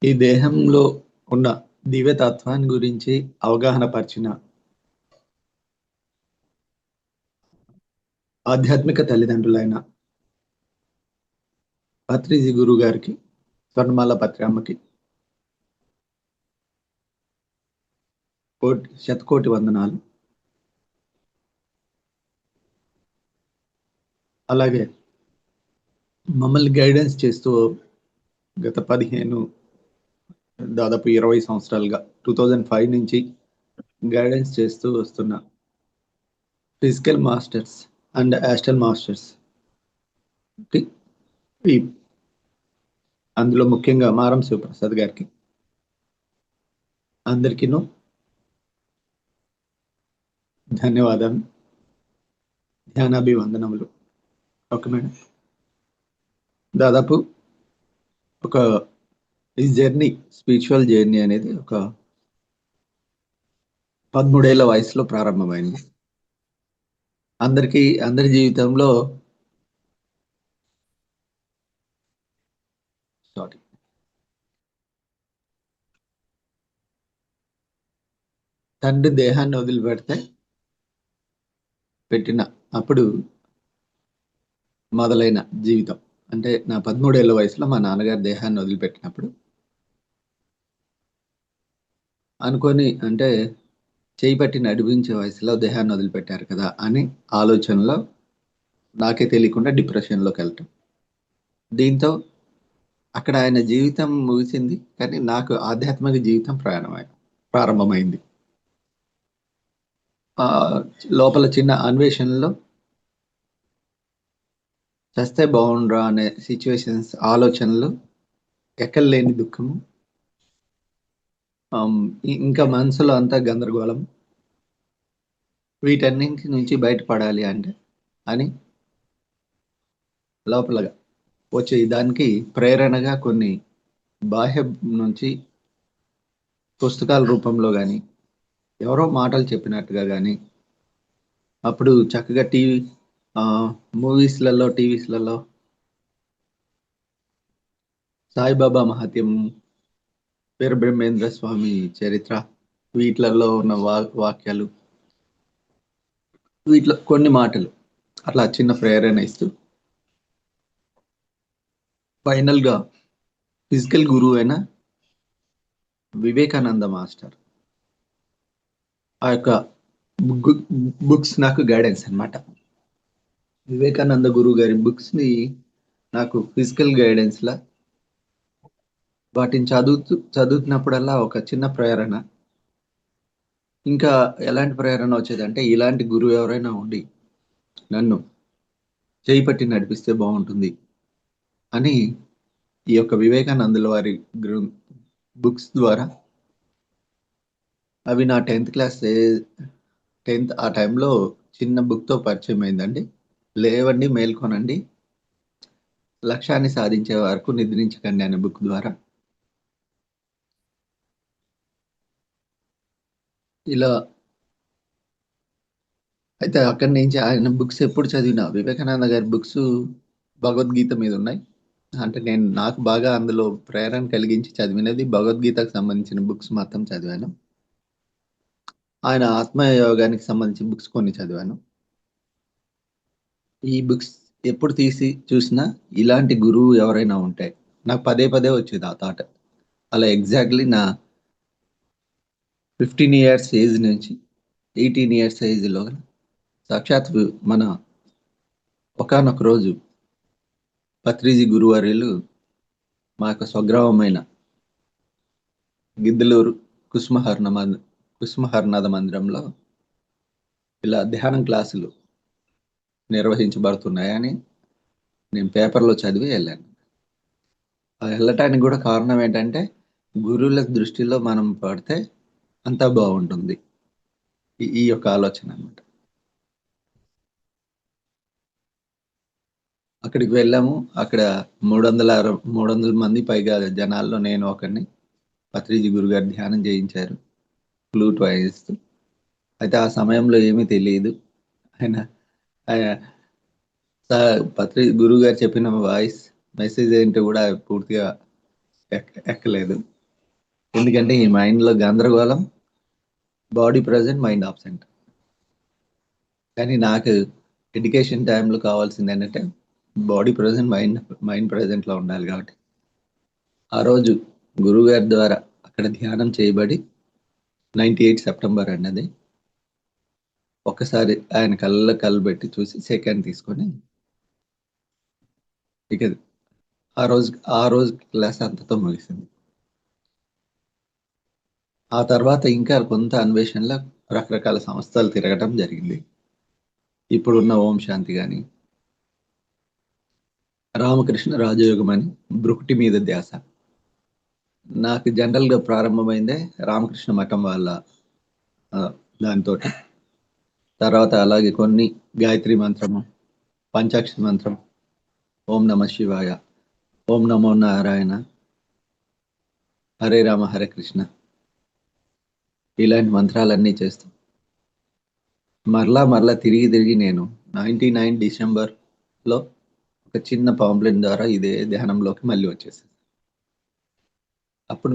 ఈ దేహంలో ఉన్న దివ్యతత్వాన్ని గురించి అవగాహన పరిచిన ఆధ్యాత్మిక తల్లిదండ్రులైన పత్రిజీ గురువు గారికి, స్వర్ణమాల పత్రమ్మకి శతకోటి వందనాలు. అలాగే మమ్మల్ని గైడెన్స్ చేస్తూ గత 20 సంవత్సరాలుగా 2005 నుంచి గైడెన్స్ చేస్తూ వస్తున్న physical masters and astral masters, అందులో ముఖ్యంగా మారం శివప్రసాద్ గారికి అందరికీను ధన్యవాదాలు, ధ్యానాభివందనములు. Okay madam. దాదాపు ఈ జర్నీ, స్పిరిచువల్ జర్నీ అనేది ఒక 13 ఏళ్ల వయసులో ప్రారంభమైంది. అందరి జీవితంలో తండ్రి దేహాన్ని వదిలిపెడితే పెట్టిన అప్పుడు మొదలైన జీవితం అంటే నా 13 ఏళ్ల వయసులో మా నాన్నగారి దేహాన్ని వదిలిపెట్టినప్పుడు అనుకొని, అంటే చేయి పట్టి నడిపించే వయసులో దేహాన్ని వదిలిపెట్టారు కదా అని ఆలోచనలో నాకే తెలియకుండా డిప్రెషన్లోకి వెళ్ళటం. దీంతో అక్కడ ఆయన జీవితం ముగిసింది, కానీ నాకు ఆధ్యాత్మిక జీవితం ప్రారంభమైంది. లోపల చిన్న అన్వేషణలో చస్తే బాగుండ్రా అనే సిచ్యువేషన్స్, ఆలోచనలు, ఎక్కలేని దుఃఖము, ఇంకా మనసులో అంతా గందరగోళం. వీటన్నింటి నుంచి బయటపడాలి అని లోపలగా వచ్చే దానికి ప్రేరణగా కొన్ని బాహ్య నుంచి పుస్తకాల రూపంలో కానీ, ఎవరో మాటలు చెప్పినట్టుగా కానీ, అప్పుడు చక్కగా మూవీస్లలో, టీవీస్లలో సాయిబాబా మహత్యం, వీర బ్రహ్మేంద్ర స్వామి చరిత్ర, వీటిలలో ఉన్న వాక్యాలు, వీటిలో కొన్ని మాటలు అట్లా చిన్న ప్రేరణ ఇస్తూ ఫైనల్గా ఫిజికల్ గురువు అయిన వివేకానంద మాస్టర్ ఆ యొక్క బుక్స్ నాకు గైడెన్స్ అన్నమాట. వివేకానంద గురువు గారి బుక్స్ ని నాకు ఫిజికల్ గైడెన్స్ లా, వాటిని చదువుతున్నప్పుడల్లా ఒక చిన్న ప్రేరణ. ఇంకా ఎలాంటి ప్రేరణ వచ్చేదంటే, ఇలాంటి గురువు ఎవరైనా ఉండి నన్ను చేయి పట్టి నడిపిస్తే బాగుంటుంది అని ఈ యొక్క వివేకానందుల వారి బుక్స్ ద్వారా, అవి నా 10th ఆ టైంలో చిన్న బుక్తో పరిచయం అయిందండి. లేవండి, మేల్కొనండి, లక్ష్యాన్ని సాధించే వరకు నిద్రించకండి అనే బుక్ ద్వారా. ఇలా అయితే అక్కడి నుంచి ఆయన బుక్స్ ఎప్పుడు చదివినా, వివేకానంద గారి బుక్స్ భగవద్గీత మీద ఉన్నాయి. అంటే నాకు బాగా అందులో ప్రేరణ కలిగించి చదివినది భగవద్గీతకు సంబంధించిన బుక్స్ మొత్తం చదివాను. ఆయన ఆత్మయోగానికి సంబంధించిన బుక్స్ కొన్ని చదివాను. ఈ బుక్స్ ఎప్పుడు తీసి చూసినా ఇలాంటి గురువు ఎవరైనా ఉంటే నాకు పదే వచ్చేది ఆ థాట్. అలా ఎగ్జాక్ట్లీ నా 15 years ఏజ్ నుంచి 18 years ఏజ్లో సాక్షాత్ మన ఒకానొక రోజు పత్రిజీ గురువార్యులు మా యొక్క స్వగ్రామమైన గిద్దలూరు కుసుమహర్నాథ మందిరంలో ఇలా ధ్యానం క్లాసులు నిర్వహించబడుతున్నాయని నేను పేపర్లో చదివి వెళ్ళాను. వెళ్ళటానికి కూడా కారణం ఏంటంటే, గురువుల దృష్టిలో మనం పడితే అంతా బాగుంటుంది, ఈ యొక్క ఆలోచన అన్నమాట. అక్కడికి వెళ్ళాము. అక్కడ 300 మంది పైగా జనాల్లో నేను ఒకరిని. పత్రిజీ గురుగారు ధ్యానం చేయించారు ఫ్లూట్ వాయిస్తూ. అయితే ఆ సమయంలో ఏమీ తెలియదు. గురువు గారు చెప్పిన మెసేజ్ ఏంటో కూడా పూర్తిగా ఎక్కలేదు. ఎందుకంటే ఈ మైండ్లో గందరగోళం, బాడీ ప్రజెంట్, మైండ్ ఆబ్సెంట్. కానీ నాకు ఎడ్యుకేషన్ టైంలో కావాల్సింది ఏంటంటే బాడీ ప్రజెంట్, మైండ్ ప్రజెంట్లో ఉండాలి. కాబట్టి ఆ రోజు గురువుగారి ద్వారా అక్కడ ధ్యానం చేయబడి 98 సెప్టెంబర్ అన్నది ఒక్కసారి ఆయన కళ్ళు పెట్టి చూసి సెకండ్ తీసుకొని ఇక ఆ రోజు క్లాస్ అంతతో ముగిసింది. ఆ తర్వాత ఇంకా కొంత అన్వేషణలో రకరకాల సంస్థలు తిరగటం జరిగింది. ఇప్పుడున్న ఓం శాంతి కానీ, రామకృష్ణ రాజయోగం అని, బ్రుకుటి మీద ధ్యాస. నాకు జనరల్గా ప్రారంభమైందే రామకృష్ణ మఠం వాళ్ళ దాంతో. తర్వాత అలాగే కొన్ని గాయత్రి మంత్రము, పంచాక్షరి మంత్రం, ఓం నమ శివాయ, ఓం నమో నారాయణ, హరే రామ హరే కృష్ణ, ఇలాంటి మంత్రాలన్నీ చేస్తూ మరలా తిరిగి నేను 99 డిసెంబర్లో ఒక చిన్న పాంప్లెట్ ద్వారా ఇదే ధ్యానంలోకి మళ్ళీ వచ్చేసాను. అప్పుడు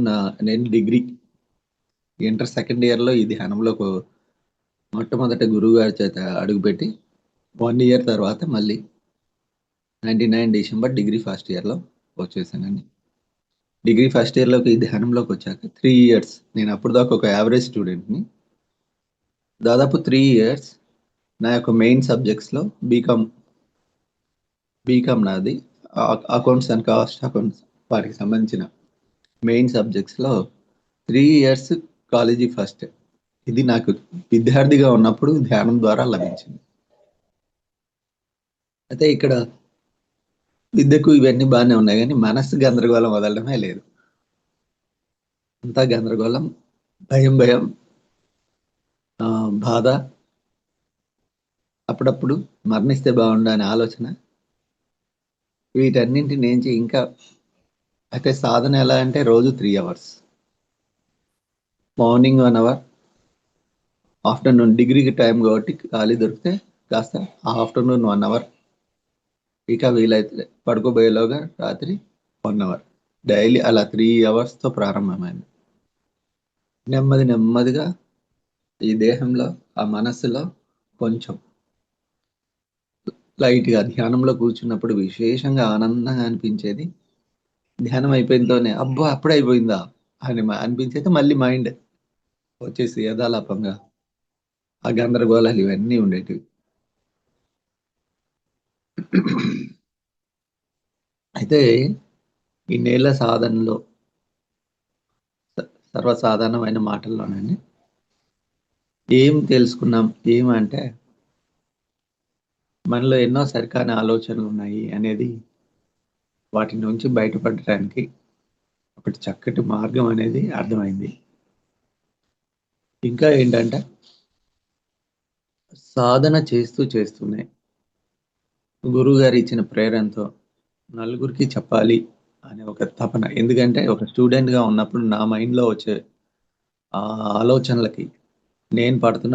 నేను డిగ్రీ ఇంటర్ సెకండ్ ఇయర్లో ఈ ధ్యానంలోకి మొట్టమొదట గురువు గారి చేత అడుగుపెట్టి 1 ఇయర్ తర్వాత మళ్ళీ 99 డిసెంబర్ డిగ్రీ ఫస్ట్ ఇయర్లో వచ్చేసానండి. డిగ్రీ ఫస్ట్ ఇయర్లోకి ఈ ధ్యానంలోకి వచ్చాక 3 ఇయర్స్ నేను అప్పుడు దాకా ఒక యావరేజ్ స్టూడెంట్ని. దాదాపు 3 ఇయర్స్ నా యొక్క మెయిన్ సబ్జెక్ట్స్లో బీకామ్ నాది అకౌంట్స్ అండ్ కాస్ట్ అకౌంట్స్ వాటికి సంబంధించిన మెయిన్ సబ్జెక్ట్స్లో 3 ఇయర్స్ కాలేజీ ఫస్ట్. ఇది నాకు విద్యార్థిగా ఉన్నప్పుడు ధ్యానం ద్వారా లభించింది. అయితే ఇక్కడ విద్యకు ఇవన్నీ బాగానే ఉన్నాయి, కానీ మనస్సు గందరగోళం వదలడమే లేదు. అంతా గందరగోళం, భయం, బాధ, అప్పుడప్పుడు మరణిస్తే బాగుండు అనే ఆలోచన. వీటన్నింటి నుంచి ఇంకా అయితే సాధన ఎలా అంటే రోజు 3 అవర్స్, మార్నింగ్ 1 అవర్, ఆఫ్టర్నూన్ డిగ్రీకి టైం కాబట్టి ఖాళీ దొరికితే కాస్త ఆఫ్టర్నూన్ 1 అవర్, ఇక వీలైతే పడుకోబోయేలోగా రాత్రి 1 అవర్, డైలీ అలా 3 అవర్స్తో ప్రారంభమైంది. నెమ్మదిగా ఈ దేహంలో, ఆ మనస్సులో కొంచెం లైట్గా ధ్యానంలో కూర్చున్నప్పుడు విశేషంగా ఆనందంగా అనిపించేది. ధ్యానం అయిపోయినతోనే అబ్బా అప్పుడే అయిపోయిందా అని అనిపించేది. మళ్ళీ మైండ్ వచ్చేసి యథాలాపంగా ఆ గందరగోళాలు ఇవన్నీ ఉండేటివి. అయితే ఇన్నేళ్ల సాధనలో సర్వసాధారణమైన మాటల్లోనండి ఏం తెలుసుకున్నాం ఏమంటే మనలో ఎన్నో సరికాని ఆలోచనలు ఉన్నాయి అనేది, వాటి నుంచి బయటపడటానికి ఒకటి చక్కటి మార్గం అనేది అర్థమైంది. ఇంకా ఏంటంటే సాధన చేస్తూనే గురువు గారు ఇచ్చిన ప్రేరణతో నలుగురికి చెప్పాలి అనే ఒక తపన. ఎందుకంటే ఒక స్టూడెంట్గా ఉన్నప్పుడు నా మైండ్లో వచ్చే ఆ ఆలోచనలకి, నేను పడుతున్న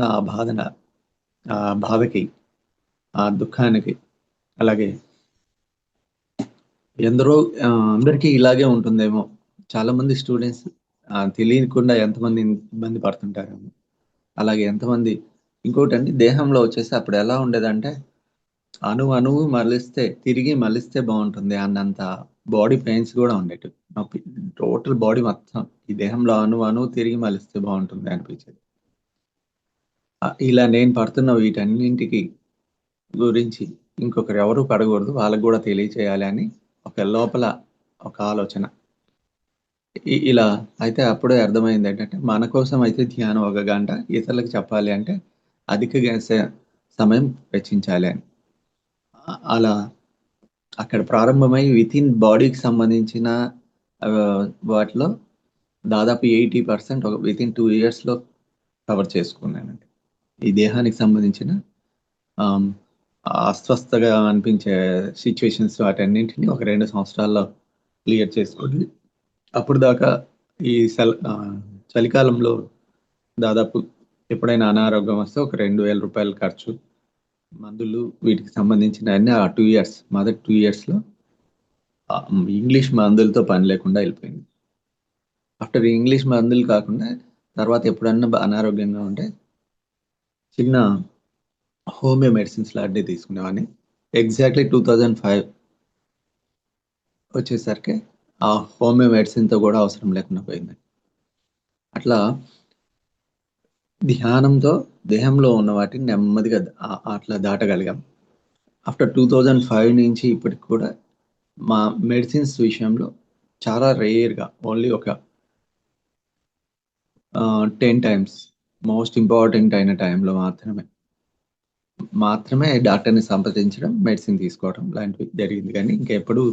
ఆ బాధకి, ఆ దుఃఖానికి, అలాగే అందరికీ ఇలాగే ఉంటుందేమో, చాలా మంది స్టూడెంట్స్ తెలియకుండా ఎంతమంది ఇబ్బంది పడుతుంటారేమో, అలాగే ఎంతమంది. ఇంకోటండి, దేహంలో వచ్చేసి అప్పుడు ఎలా ఉండేదంటే అణువు తిరిగి మలిస్తే బాగుంటుంది అన్నంత బాడీ పెయిన్స్ కూడా ఉండేటివి. నొప్పి టోటల్ బాడీ మొత్తం ఈ దేహంలో అణువు తిరిగి మలిస్తే బాగుంటుంది అనిపించేది. ఇలా నేను పడుతున్న వీటన్నింటికి గురించి ఇంకొకరు ఎవరు పడకూడదు, వాళ్ళకు కూడా తెలియచేయాలి అని ఒక లోపల ఒక ఆలోచన. ఇలా అయితే అప్పుడే అర్థమైంది ఏంటంటే మన కోసం అయితే ధ్యానం 1 గంట, ఇతరులకు చెప్పాలి అంటే అధిక సమయం వెచ్చించాలి అని. అలా అక్కడ ప్రారంభమై వితిన్ బాడీకి సంబంధించిన వాటిలో దాదాపు 80% వితిన్ 2 ఇయర్స్లో కవర్ చేసుకున్నానండి. ఈ దేహానికి సంబంధించిన అస్వస్థగా అనిపించే సిచ్యువేషన్స్ వాటన్నింటినీ ఒక 2 సంవత్సరాల్లో క్లియర్ చేసుకొని, అప్పుడు దాకా ఈ చలికాలంలో దాదాపు ఎప్పుడైనా అనారోగ్యం వస్తే ఒక 2,000 రూపాయలు ఖర్చు, మందులు, వీటికి సంబంధించిన అన్ని ఆ 2 ఇయర్స్, మొదటి 2 ఇయర్స్లో ఇంగ్లీష్ మందులతో పని లేకుండా వెళ్ళిపోయింది. ఆఫ్టర్ ఇంగ్లీష్ మందులు కాకుండా తర్వాత ఎప్పుడన్నా అనారోగ్యంగా ఉంటే చిన్న హోమియో మెడిసిన్స్ లాంటివి తీసుకునేవాడిని. ఎగ్జాక్ట్‌లీ 2005 వచ్చేసరికి ఆ హోమియో మెడిసిన్‌తో గూడా అవసరం లేకుండా పోయింది. అట్లా ధ్యానంతో దేహంలో ఉన్న వాటిని నెమ్మదిగా అట్లా దాటగలిగాం. ఆఫ్టర్ 2005 నుంచి ఇప్పటికి కూడా మా మెడిసిన్స్ విషయంలో చాలా రేర్‌గా ఓన్లీ ఒక 10 టైమ్స్ మోస్ట్ ఇంపార్టెంట్ అయిన టైంలో మాత్రమే డాక్టర్‌ని సంప్రదించడం, మెడిసిన్ తీసుకోవడం లాంటివి జరిగింది గానీ, ఇంకెప్పుడు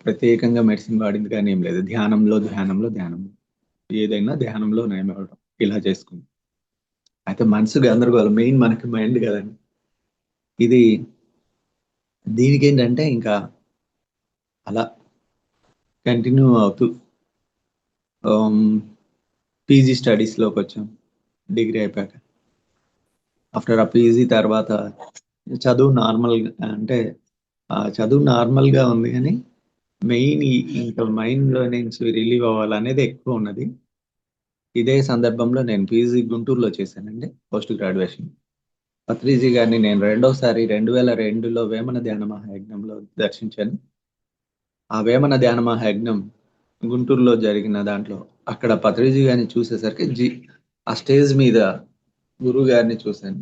ప్రత్యేకంగా మెడిసిన్ వాడింది గానీ ఏం లేదు. ధ్యానం. ఏదైనా ధ్యానంలో నయమవ్వడం ఇలా చేసుకున్నాం. అయితే మనసు గందరగోళం. మెయిన్ మనకి మైండ్ గదండీ! ఇది దీనికేంటంటే ఇంకా అలా కంటిన్యూ అవుతూ ఆహ్, పీజీ స్టడీస్‌లోకొచ్చాం. డిగ్రీ అయిపోయాక. ఆఫ్టర్ ఆ పీజీ తర్వాత చదువు నార్మల్‌గా అంటే చదువు నార్మల్‌గా ఉంది గానీ, మెయిన్ ఇంకా మైండ్‌లో నుంచి రిలీవ్ అవ్వాలనేది ఎక్కువున్నది. ఇదే సందర్భంలో నేను పీజీ గుంటూరులో చేశానండి. Post graduation. పత్రిజీ గారిని నేను రెండోసారి 2002లో వేమన ధ్యాన మహాయజ్ఞంలో దర్శించాను. ఆ వేమన ధ్యాన మహాయజ్ఞం గుంటూరులో జరిగిన దాంట్లో అక్కడ పత్రిజీ గారిని చూసేసరికి ఆ స్టేజ్ మీద గురువు గారిని చూశాను.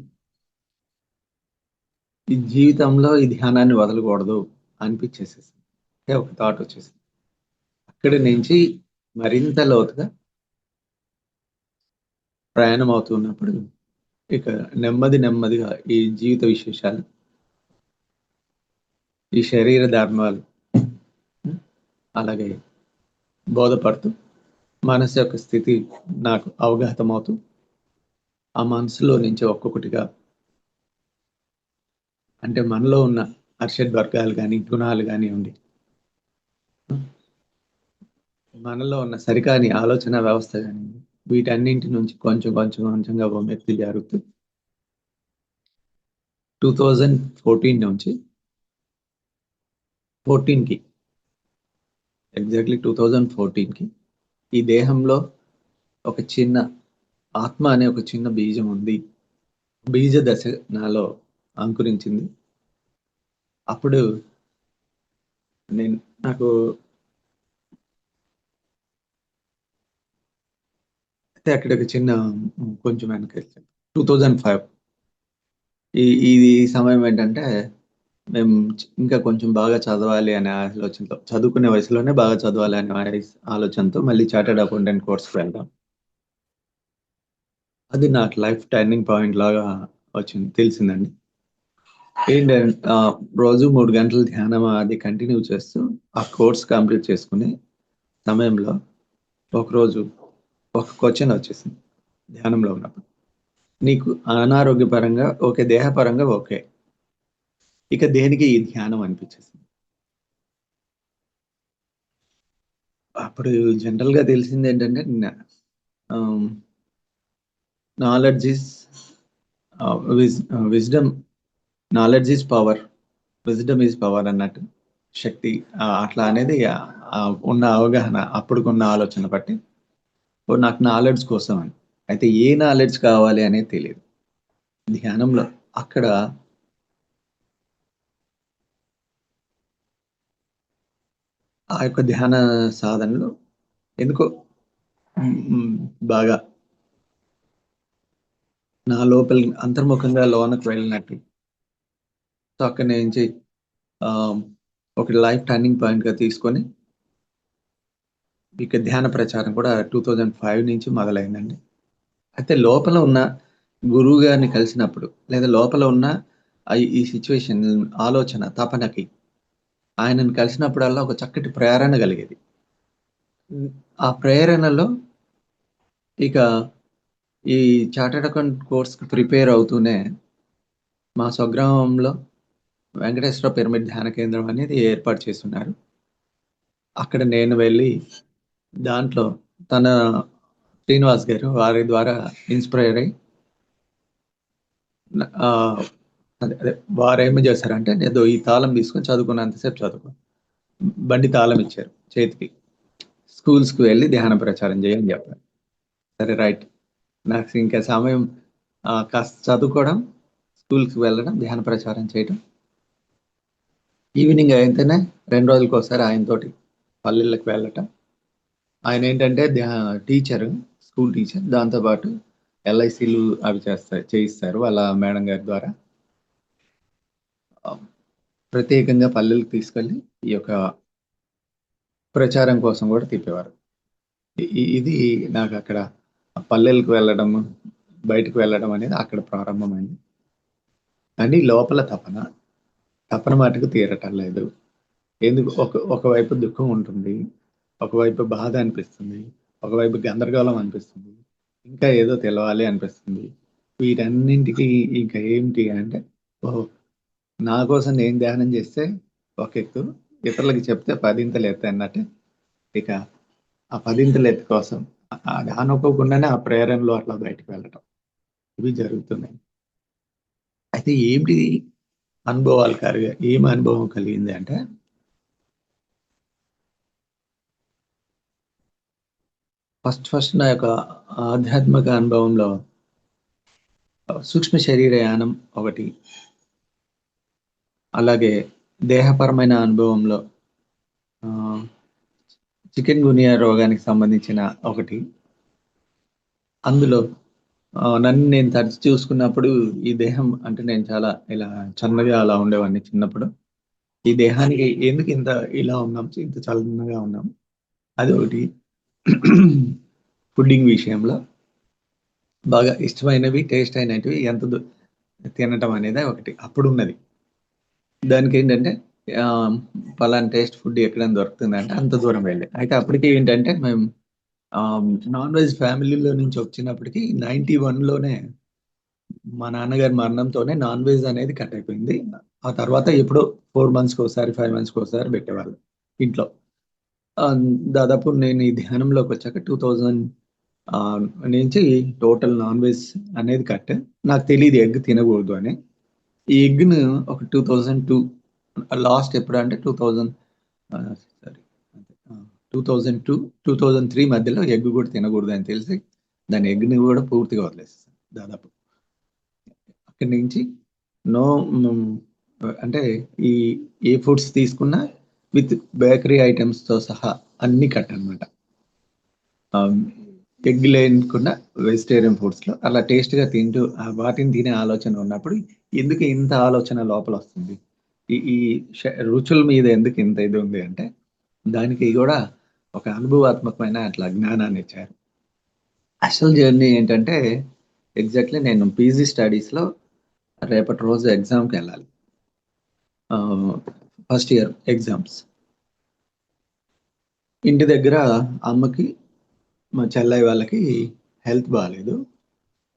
ఈ జీవితంలో ఈ ధ్యానాన్ని వదలకూడదు అనిపిచ్చేసేసింది. ఒక థాట్ వచ్చేసింది. అక్కడి నుంచి మరింత లోతుగా ప్రయాణం అవుతున్నప్పుడు ఇక నెమ్మదిగా ఈ జీవిత విశేషాలు, ఈ శరీర ధర్మాలు అలాగే బోధపడుతూ మనసు యొక్క స్థితి నాకు అవగతమవుతూ, ఆ మనసులో నుంచి ఒక్కొక్కటిగా అంటే మనలో ఉన్న అర్షడ్ వర్గాలు గాని, గుణాలు గానివ్వండి, మనలో ఉన్న సరికాని ఆలోచన వ్యవస్థ గానివ్వండి, వీటన్నింటి నుంచి కొంచెంగా విముక్తి జరుగుతూ 2014 నుంచి 14కి ఎగ్జాక్ట్‌లీ 2014కి ఈ దేహంలో ఒక చిన్న ఆత్మ అనే ఒక చిన్న బీజం ఉంది. బీజ దశ నాలో అంకురించింది. అప్పుడు నేను నాకు అయితే అక్కడొక చిన్న కొంచెం వెనకెళ్తాను. 2005 ఇది సమయం ఏంటంటే, మేము ఇంకా కొంచెం బాగా చదవాలి అనే ఆలోచనతో, చదువుకునే వయసులోనే బాగా చదవాలి అనే ఆలోచనతో మళ్ళీ చార్టర్డ్ అకౌంటెంట్ కోర్స్‌కి వెళ్దాం. అది నాకు లైఫ్ టర్నింగ్ పాయింట్ లాగా తెలిసిందండి. రోజు 3 గంటలు ధ్యానం అది కంటిన్యూ చేస్తూ, ఆ కోర్స్ కంప్లీట్ చేసుకునే సమయంలో ఒకరోజు ఒక క్వెషన్ వచ్చేసింది ధ్యానంలో ఉన్నప్పుడు. నీకు అనారోగ్యపరంగా ఓకే. దేహపరంగా ఓకే. ఇక దేనికి ఈ ధ్యానం అనిపించేసింది. అప్పుడు జనరల్‌గా తెలిసిందేంటంటే ఆహ్, knowledge is wisdom knowledge is power. Wisdom is power అన్నట్టు. శక్తి అట్లా అనేది ఉన్న అవగాహన అప్పటికున్న ఆలోచన బట్టి నాకు నాలెడ్జ్ కోసం అని. అయితే ఏ నాలెడ్జ్ కావాలి అనేది తెలీదు. ధ్యానంలో అక్కడ ఆ యొక్క ధ్యాన సాధనలో ఎందుకో హ్మ్. బాగా నా లోపలి అంతర్ముఖంగా లోనకి వెళ్ళినట్టు. సో, అక్కడి నుంచి ఆహ్, ఒక లైఫ్ టర్నింగ్ పాయింట్‌గా తీసుకొని, ఇక ధ్యాన ప్రచారం కూడా 2005 నుంచి మొదలైందండి. అయితే లోపల ఉన్న గురువు గారిని కలిసినప్పుడు, లేదా లోపల ఉన్న ఈ సిట్యుయేషన్ ఆలోచన, తపనకి ఆయనను కలిసినప్పుడల్లా ఒక చక్కటి ప్రేరణ కలిగేది. హ్మ్. ఆ ప్రేరణలో ఇక ఈ చార్టర్డ్ అకౌంట్ కోర్స్‌కి ప్రిపేర్ అవుతూనే మా స్వగ్రామంలో వెంకటేశ్వర పిరమిడ్ ధ్యాన కేంద్రం అనేది ఏర్పాటు చేసున్నారు. అక్కడ నేను వెళ్ళి దాంట్లో తన శ్రీనివాస్ గారు వారి ద్వారా ఇన్‌స్పైర్ అయ్యి ఆహ్, అదే వారేమి చేశారంటే ఈ తాళం తీసుకొని చదువుకున్నంత సేపు చదువుకో. బండి తాళం ఇచ్చారు చేతికి. స్కూల్స్‌కి వెళ్లి ధ్యాన ప్రచారం చెయ్యి అని చెప్పారు. సరే రైట్. నాకు ఇంకా సమయం కాస్త చదువుకోవడం, స్కూల్‌కి వెళ్ళడం, ధ్యాన ప్రచారం చేయటం. ఈవినింగ్ అయితేనే 2 రోజులకోసారి ఆయనతోటి పల్లెళ్ళకి వెళ్ళటం. ఆయనేంటంటే టీచరు, స్కూల్ టీచర్. దాంతో పాటు ఎల్ఐసీలు అవి చేయిస్తారు వాళ్ళ మేడం గారి ద్వారా. ఆహ్, ప్రత్యేకంగా పల్లెలకు తీసుకెళ్ళి ఈ యొక్క ప్రచారం కోసం గూడా తిప్పేవారు. ఇది నాకక్కడ పల్లెలకు వెళ్ళడం, బయటకు వెళ్ళడం అనేది అక్కడ ప్రారంభమైంది. కానీ లోపల తపన, తపన మటుకు తీరటం లేదు. ఎందుకు ఒకవైపు దుఃఖం ఉంటుంది. ఒకవైపు బాధ అనిపిస్తుంది. ఒకవైపు గందరగోళం అనిపిస్తుంది. ఇంకా ఏదో తెలవాలి అనిపిస్తుంది. వీటన్నింటికి ఇంక ఏంటి అంటే, ఓహో! నా కోసం నేను ధ్యానం చేస్తే ఒక ఎత్తు, ఇతరులకి చెప్తే పదింతలు ఎత్తు అన్నట్టు. ఇక ఆ పదింతల ఎత్తు కోసం అది అనుకోకుండానే ఆ ప్రేరణలో అట్లా బయటికి వెళ్ళటం. ఇవి జరుగుతున్నాయి. అయితే ఏంటి అనుభవాలు ఏం అనుభవం కలిగింది అంటే, ఫస్ట్ నా యొక్క ఆధ్యాత్మిక అనుభవంలో సూక్ష్మ శరీరయానం ఒకటి. అలాగే దేహపరమైన అనుభవంలో ఆహ్, చికెన్ గున్యా రోగానికి సంబంధించిన ఒకటి. అందులో నన్ను నేను తరచి చూసుకున్నప్పుడు ఈ దేహం అంటే నేను చాలా ఇలా సన్నగా అలా ఉండేవాడిని చిన్నప్పుడు. ఈ దేహానికి ఎందుకు ఇలా ఉన్నాం, ఇంత సన్నగా ఉన్నాం. అదొకటి. ఫుడ్డింగ్ విషయంలో బాగా ఇష్టమైనవి, టేస్ట్ అయినటివి తినటం అనేది ఒకటి అప్పుడున్నది. దానికేంటంటే ఆహ్, పలానా టేస్ట్ ఫుడ్ ఎక్కడైనా దొరుకుతుందంటే అంత దూరం వెళ్ళే. అయితే అప్పటికి ఏంటంటే మేము నాన్ వెజ్ ఫ్యామిలీలో నుంచి వచ్చినప్పటికి 91లోనే మా నాన్నగారి మరణంతోనే నాన్ వెజ్ అనేది కట్ అయిపోయింది. ఆ తర్వాత ఎప్పుడో 4 మంత్స్‌కోసారి, 5 మంత్స్‌కోసారి పెట్టేవాళ్ళు ఇంట్లో. ఆహ్, దాదాపు నేను ఈ ధ్యానంలోకొచ్చాక 2000 ఆహ్, నుంచి టోటల్ నాన్ వెజ్ అనేది కట్. నాకు తెలీదు ఎగ్ తినకూడదు అని. ఈ ఎగ్‌ను ఒక 2002 లాస్ట్ ఎప్పుడంటే 2000 సారీ ఆ! 2002, 2003 మధ్యలో ఎగ్ గూడా తినగూడదని తెలిసి, దాని ఎగ్‌ని గూడా పూర్తిగా వదిలేసేసాను దాదాపు. అక్కడి నుంచి నో హ్మ్. అంటే ఈ ఏ ఫుడ్స్ తీసుకున్నా విత్ బేకరీ ఐటెమ్స్‌తో సహా అన్నీ కట్ అన్నమాట. ఆహ్, ఎగ్ లేకుండా వెజిటేరియన్ ఫుడ్స్‌లో అలా టేస్ట్‌గా తింటూ వాటిని తినే ఆలోచన ఉన్నప్పుడు ఎందుకు ఇంత ఆలోచన లోపలొస్తుంది? ఈ ఈ రుచుల మీద ఎందుకు ఇంత ఇది ఉంది అంటే, దానికి గూడా ఒక అనుభవాత్మకమైన అట్లా జ్ఞానాన్నిచ్చారు. అసలు జర్నీ ఏంటంటే, ఎగ్జాక్ట్‌లీ నేను పీజీ స్టడీస్‌లో రేపటి రోజు ఎగ్జామ్‌కెళ్ళాలి. ఆహ్, ఫస్ట్ ఇయర్ ఎగ్జామ్స్. ఇంటి దగ్గర అమ్మకి, మా చెల్లయ్య వాళ్ళకి హెల్త్ బాలేదు.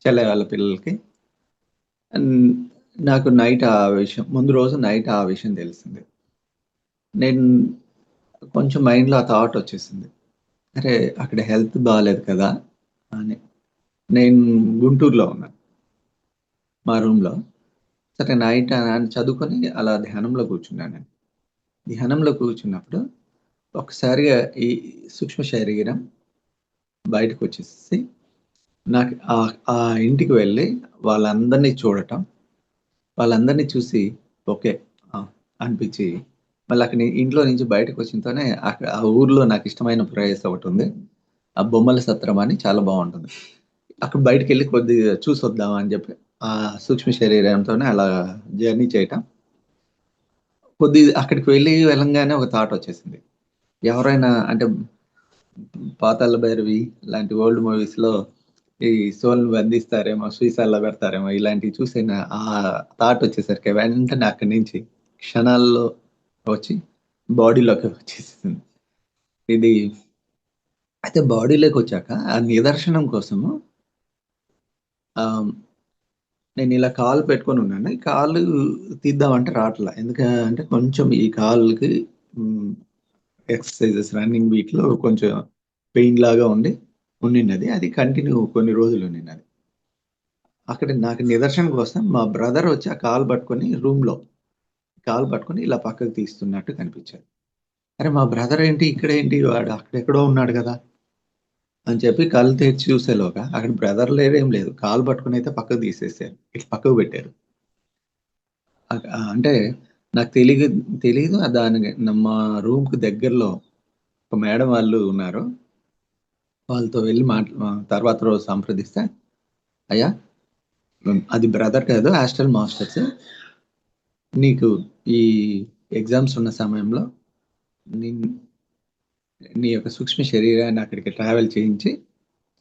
చెల్లయ్య వాళ్ళ పిల్లలకి. హ్మ్. నాకు ముందు రోజు నైట్ ఆ విషయం తెలిసింది. నేను కొంచెం మైండ్‌లో ఆ థాట్ వచ్చేసింది. అరే! అక్కడ హెల్త్ బాలేదు కదా! అని. నేను గుంటూరులో ఉన్నాను. మా రూమ్‌లో. సరే నైట్ చదువుకొని అలా ధ్యానంలో కూర్చున్నాను నేను. ధ్యానంలో కూర్చున్నప్పుడు ఒక్కసారిగా ఈ సూక్ష్మ శరీరం బయటకొచ్చేసేసి నాకు ఆ ఇంటికి వెళ్ళి వాళ్ళందరిని చూడటం, వాళ్ళందరిని చూసి ఓకే. ఆ! అనిపిచ్చి మళ్ళీ ఇంట్లో నుంచి బయటకొచ్చినతోనే ఆ ఊర్లో నాకిష్టమైన ప్లేస్ ఒకటుంది. ఆ బొమ్మల సత్రం అని చాలా బావుంటుంది. అక్కడ బయటికెళ్ళి కొద్దిగా చూసొద్దాం అని జెప్పి సూక్ష్మ శరీరంతోనే అలా జర్నీ చేయటం. అక్కడికి వెళ్ళంగానే ఒక థాటొచ్చేసింది. ఎవరైనా అంటే 'పాతాళ భైరవి' లాంటి ఓల్డ్ మూవీస్‌లో ఈ సోల్‌ని బంధిస్తారేమో, సీసాల్లో పెడతారేమో ఇలాంటివి చూసిన థాటొచ్చేసరికి వెంటనే అక్కడి నుంచి క్షణాల్లో వచ్చి బాడీలోకి వచ్చేసింది. ఇది అయితే బాడీలోకొచ్చాక ఆ నిదర్శనం కోసము ఆహ్, నేనిలా కాలు పెట్టుకొనున్నాను. ఈ కాలు తీద్దామంటే రాట్లా. అంటే కొంచెం ఈ కాలుకి హ్మ్. ఎక్సర్‌సైజెస్ రన్నింగ్ వీటిలో కొంచెం పెయిన్ లాగా ఉండిన్నది. అది కంటిన్యూ కొన్ని రోజులు ఉండిన్నది. అక్కడ నాకు నిదర్శనం కోసం మా బ్రదర్ వచ్చి ఆ కాలు పట్టుకొని రూమ్‌లో కాలు పట్టుకొని ఇలా పక్కకు తీస్తున్నట్టు కనిపించారు. అరే! మా బ్రదర్ ఏంటి ఇక్కడేంటి వాడు అక్కడెక్కడో ఉన్నాడు గదా! అని చెప్పి కళ్ళు తెరిచి చూసేలోగా అక్కడ బ్రదర్ లేరు ఏం లేదు. కాళ్ళు పట్టుకొనైతే పక్కకు తీసేసారు. ఇట్లా పక్కకు పెట్టారు. అంటే నాకు తెలీదు దానికి మా రూమ్‌కి దగ్గరలో ఒక మేడం వాళ్ళు ఉన్నారు. వాళ్ళతో వెళ్లి తర్వాత రోజు సంప్రదిస్తే, "అయ్యా! అది బ్రదర్ కాదు హాస్టల్ మాస్టర్స్. నీకు ఈ ఎగ్జామ్స్ ఉన్న సమయంలో నిన్ నీ యొక్క సూక్ష్మ శరీరాన్ని అక్కడికి ట్రావెల్ చేయించి,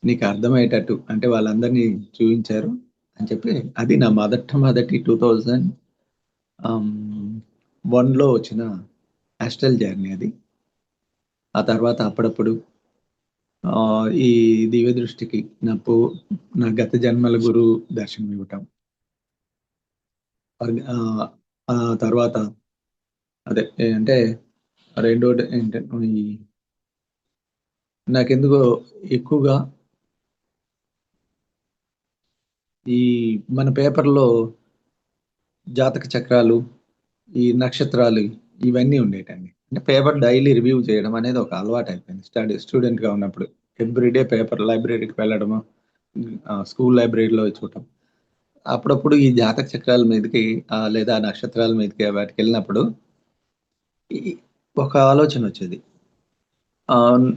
నీకు అర్థమయ్యేటట్టు అంటే వాళ్ళందరిని చూయించారు" అని చెప్పి అది నా మొదటి 2000 1లో వచ్చిన హాస్టల్ జర్నీ అది. ఆ తర్వాత అప్పుడప్పుడు ఈ దివ్య దృష్టికి నా గత జన్మల గురువు దర్శనం ఇవ్వటం. ఆహ్, ఆ తర్వాత అదే అంటే రెండోది ఏంటంటే నాకెందుకో ఎక్కువగా ఈ మన పేపర్‌లో జాతక చక్రాలు, ఈ నక్షత్రాలు ఇవన్నీ ఉండేటండి. అంటే పేపర్ డైలీ రివ్యూ చేయడం అనేది ఒక అలవాటయిపోయింది. స్టూడెంట్‌గా ఉన్నప్పుడు. ఎవ్రీడే పేపర్ లైబ్రరీకి వెళ్ళడము, స్కూల్ లైబ్రరీలో చూడటం. అప్పుడప్పుడు ఈ జాతక చక్రాల మీదకి లేదా నక్షత్రాల మీదకి వాటికెళ్ళినప్పుడు ఈ ఒక ఆలోచనొచ్చేది. ఆహ్,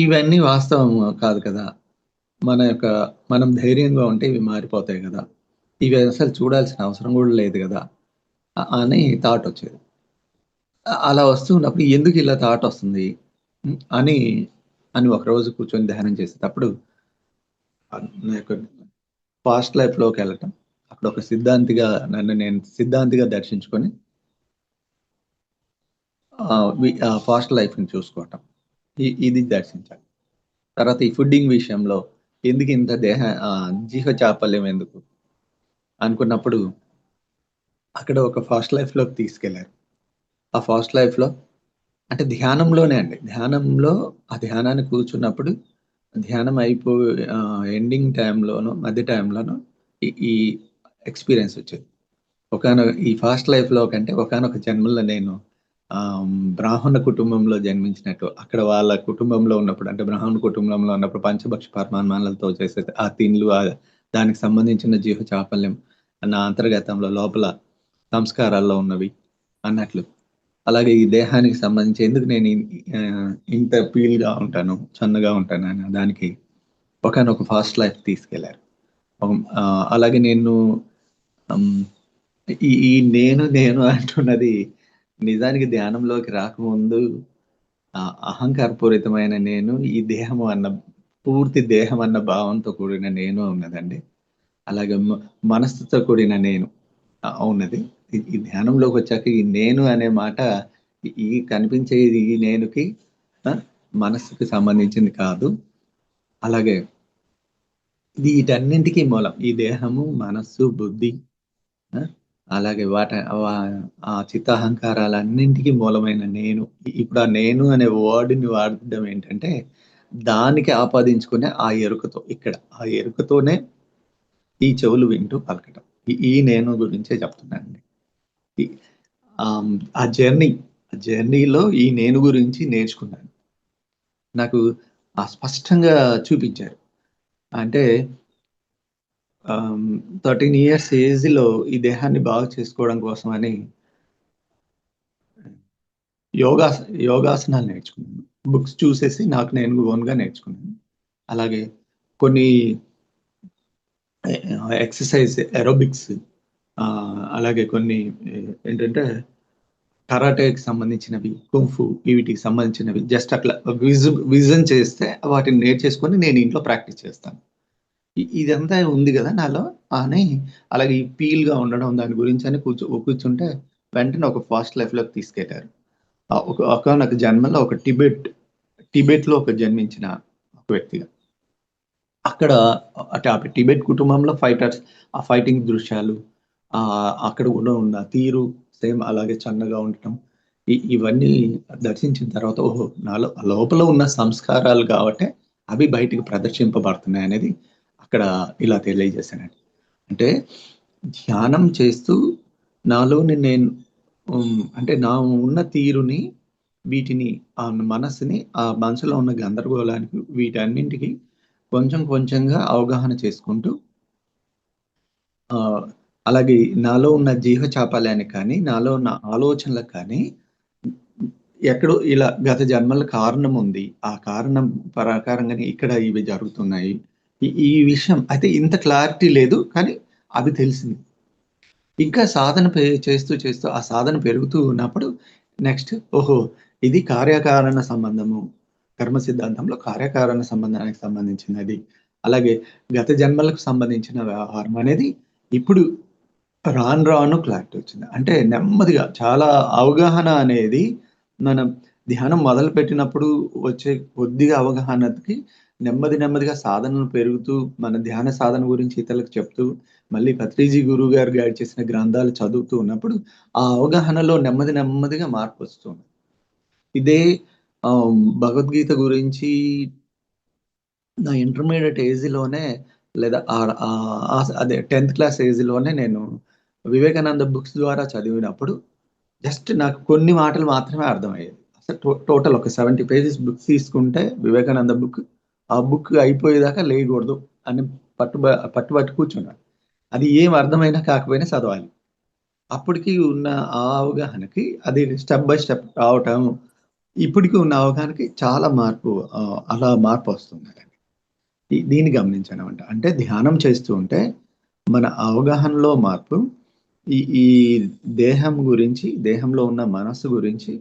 ఇవన్నీ వాస్తవం కాదు కదా! మన యొక్క మనం ధైర్యంగా ఉంటే ఇవి మారిపోతాయి గదా! ఇవి అసలు చూడాల్సిన అవసరం గూడా లేదు గదా! అని థాటొచ్చేది. అలా వస్తూ ఉన్నప్పుడు ఎందుకు ఇలా థాటొస్తుంది? అని ఒకరోజు కూర్చొని ధ్యానం చేసేటప్పుడు నా యొక్క పాస్ట్ లైఫ్‌లోకెళ్ళటం. అక్కడ ఒక నన్ను నేను సిద్ధాంతిగా దర్శించుకొని పాస్ట్ లైఫ్‌ని చూసుకోవటం. ఇది దర్శించాలి. తర్వాత ఈ ఫుడ్డింగ్ విషయంలో ఎందుకింత జీహ చాపల్యం ఎందుకు అనుకున్నప్పుడు అక్కడ ఒక ఫాస్ట్ లైఫ్‌లోకి తీసుకెళ్లారు. ఆ ఫాస్ట్ లైఫ్‌లో అంటే ధ్యానంలోనే అండి. ఆ ధ్యానాన్ని కూర్చున్నప్పుడు ధ్యానం ఎండింగ్ టైమ్‌లోనో, మధ్య టైమ్‌లోనో ఈ ఎక్స్‌పీరియన్స్ ఒచ్చేది. ఈ ఫాస్ట్ లైఫ్‌లో కంటే ఒకానొక జన్మలో నేను బ్రాహ్మణ కుటుంబంలో జన్మించినట్టు, అక్కడ వాళ్ళ కుటుంబంలో ఉన్నప్పుడు అంటే బ్రాహ్మణ కుటుంబంలో ఉన్నప్పుడు పంచభక్ష పరమాన్నాలతో చేసే ఆ తిండ్లు దానికి సంబంధించిన జీవ చాపల్యం నా అంతర్గతంలో లోపల సంస్కారాల్లో ఉన్నవి అన్నట్లు. అలాగే ఈ దేహానికి సంబంధించి ఎందుకు నేను ఇంత పీల్‌గా ఉంటాను, సన్నగా ఉంటాననే దానికి ఒకానొక ఫాస్ట్ లైఫ్ తీసుకెళ్లారు. అలాగే నేను హ్మ్. ఈ నేను అంటున్నది నిజానికి ధ్యానంలోకి రాకముందు అహంకారపూరితమైన నేను, పూర్తి దేహం అన్న భావంతో కూడిన నేను ఉన్నదండి. అలాగే మనస్సుతో కూడిన నేను ఉన్నది. ఈ ధ్యానంలోకొచ్చాక ఈ నేను అనే మాట కనిపించే ఈ నేనుకి ఆ! మనస్సుకి సంబంధించింది కాదు. అలాగే వీటన్నింటికి మూలం ఈ దేహము, మనస్సు, బుద్ధి ఆ! అలాగే ఆ చిత్తహంకారాలన్నింటికి మూలమైన నేను. ఇప్పుడు ఆ నేను అనే వర్డ్‌ని వాడడం ఏంటంటే, దానికి ఆపాదించుకునే ఆ ఎరుకతో ఆ ఎరుకతోనే ఈ చెవులు వింటూ పలకటం. ఈ నేను గురించే చెప్తున్నానండి. ఈ ఆ జర్నీలో ఈ నేను గురించి నేర్చుకున్నాను. నాకు స్పష్టంగా చూపించారు. అంటే 13 ఇయర్స్ ఏజ్‌లో ఈ దేహాన్ని బాగు చేసుకోవడం కోసమని యోగాస్ యోగాసనాలు నేర్చుకున్నాను. బుక్స్ చూసేసి నాకు నేను ఓన్‌గా నేర్చుకున్నాను. అలాగే కొన్ని ఎక్సర్‌సైజ్ ఏరోబిక్స్ అలాగే కొన్ని ఏంటంటే కరాటేకి సంబంధించినవి, కుంఫు వీటికి సంబంధించినవి జస్ట్ అట్లా విజన్ చేస్తే వాటిని నేర్చేసుకొని నేను ఇంట్లో ప్రాక్టీస్ చేస్తాను. ఇదంతా ఉంది గదా! నాలో అని అలాగే ఈ పీల్‌గా ఉండడం దాని గురించని కూర్చుంటే వెంటనే ఒక ఫాస్ట్ లైఫ్‌లోకి తీసుకెళ్లారు. ఒకానొక జన్మలో టిబెట్‌లో జన్మించిన ఒక వ్యక్తిగా. అక్కడ ఆ టిబెట్ కుటుంబంలో ఆ ఫైటింగ్ దృశ్యాలు, అక్కడ కూడా ఉన్న తీరు సేమ్ అలాగే సన్నగా ఉండటం. ఇవన్నీ దర్శించిన తర్వాత ఓహో! లోపల ఉన్న సంస్కారాలు గాబట్టే అవి బయటికి ప్రదర్శింపబడుతున్నాయనేది అక్కడ ఇలా తెలియజేశానండి. అంటే ధ్యానం చేస్తూ నాలోని నేను అంటే నా ఉన్న తీరుని వీటిని మనస్సుని ఆ మనసులో ఉన్న గందరగోళానికి వీటన్నింటికి కొంచెం కొంచెంగా అవగాహన చేసుకుంటూ అలాగే నాలో ఉన్న జీవచాపల్యానికి కానీ, నాలో ఉన్న ఆలోచనలకు కానీ ఎక్కడో ఇలా గత జన్మల కారణం ఉంది. ఆ కారణం ప్రకారంగానే ఇక్కడ ఇవి జరుగుతున్నాయి. ఈ విషయం అయితే ఇంత క్లారిటీ లేదు. కానీ అవి తెలిసింది. ఇంకా సాధన చేస్తూ, చేస్తూ ఆ సాధన పెరుగుతూ ఉన్నప్పుడు నెక్స్ట్ ఓహో! ఇది కార్యకారణ సంబంధము. కర్మ సిద్ధాంతంలో కార్యకారణ సంబంధానికి సంబంధించినది. అలాగే గత జన్మలకు సంబంధించిన వ్యవహారం అనేది ఇప్పుడు రాను రాను క్లారిటీ వచ్చింది. అంటే నెమ్మదిగా చాలా అవగాహన అనేది మనం ధ్యానం మొదలుపెట్టినప్పుడు వచ్చే కొద్దిగా అవగాహనకి నెమ్మది నెమ్మదిగా సాధనలు పెరుగుతూ, మన ధ్యాన సాధన గురించి ఇతరులకు చెప్తూ, మళ్ళీ పత్రిజీ గురువుగారు గైడ్ చేసిన గ్రంథాలు చదువుతూ ఉన్నప్పుడు, ఆ అవగాహనలో నెమ్మది నెమ్మదిగా మార్పొస్తుంది. ఇదే భగవద్గీత గురించి నా ఇంటర్మీడియేట్ ఏజ్‌లోనే లేదా అదే 10థ్ క్లాస్ ఏజ్‌లోనే నేను వివేకానంద బుక్స్ ద్వారా చదివినప్పుడు జస్ట్ నాకు కొన్ని మాటలు మాత్రమే అర్థమయ్యేది. అసలు టోటల్ ఒక 70 పేజెస్ బుక్స్ తీసుకుంటే వివేకానంద బుక్, ఆ బుక్ అయిపోయేదాకా లేయకూడదు అని పట్టుబట్టి కూర్చున్నాను. అది ఏం అర్థమైనా కాకపోయినా చదవాలి. అప్పటికి ఉన్న ఆ అవగాహనకి అది స్టెప్ బై స్టెప్ రావటం, ఇప్పటికి ఉన్న అవగాహనకి చాలా మార్పు అలా మార్పొస్తుందండి. దీన్ని గమనించానన్నమాట. అంటే ధ్యానం చేస్తూ ఉంటే మన అవగాహనలో మార్పు, ఈ దేహం గురించి, దేహంలో ఉన్న మనస్సు గురించి